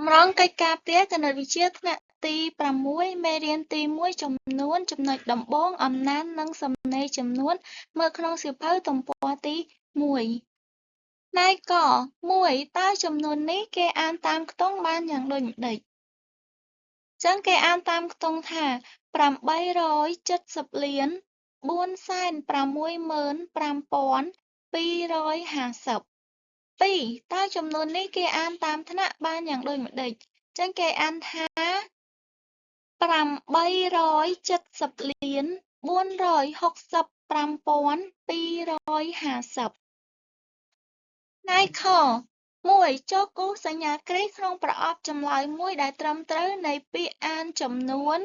ម្ដងកិច្ចការផ្ទះគណិតវិទ្យាថ្នាក់ទី6មេរៀនទី1ចំនួនចំណុចដំបូងអំណាចនិងសំណេរចំនួនមើលក្នុងសៀវភៅទំព័រទី1ណៃក1តើចំនួននេះគេអានតាមខ្ទង់បានយ៉ាងដូចម្តេចចឹងគេអានតាមខ្ទង់ថា870លាន465,250 2តើចំនួននេះគេអានតាមថ្នាក់បានយ៉ាងដូចម្តេចចឹងគេអានថា870លាន465,250ណៃខ1ចូលគូសសញ្ញាគ្រាសក្នុងប្រអប់ចម្លើយមួយដែលត្រឹមត្រូវនៃពាក្យអានចំនួន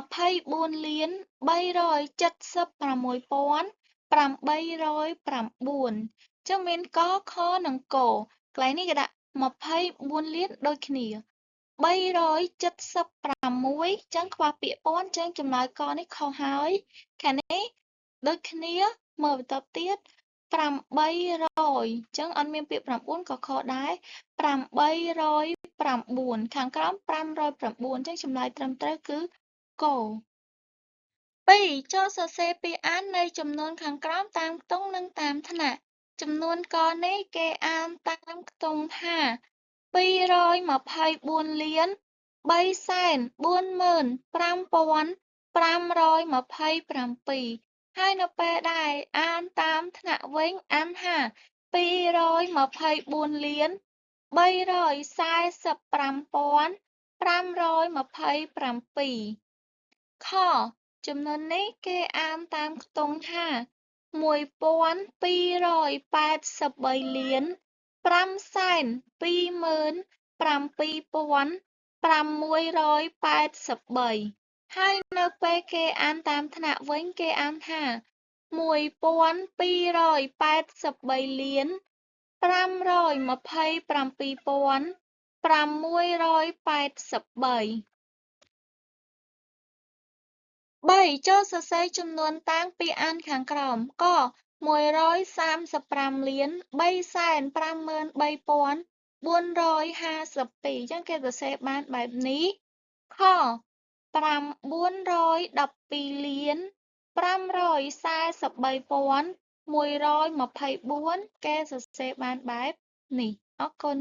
24លាន376,809ចឹងមានកខនិងកកន្លែងនេះគេដាក់24លានដូចគ្នា376ចឹងខ្វះពាក្យពាន់ចឹងចម្លើយកនេះខុសហើយខាងនេះដូចគ្នាមើលបន្តទៀត800ចឹងអត់មានពាក្យ9ក៏ខុសដែរ809ខាងក្រោម509ចឹងចម្លើយត្រឹមត្រូវគឺក2ចូលសរសេរពាក្យអាននៃចំនួនខាងក្រោមតាមខ្ទង់និងតាមថ្នាក់ចំនួនកនេះគេអានតាមខ្ទង់ថា224លាន345,527ហើយនៅពេលដែលអានតាមថ្នាក់វិញអានថា224លាន345,527ខចំនួននេះគេអានតាមខ្ទង់ថា1283លាន527,683ហើយនៅពេលគេអានតាមថ្នាក់វិញគេអានថា1283លាន527,683 3ចូលសរសេរចំនួនតាំងពីអានខាងក្រោមក135លាន353,452ចឹងគេសរសេរបានបែបនេះខ912លាន543,124គេសរសេរបានបែបនេះអរគុណ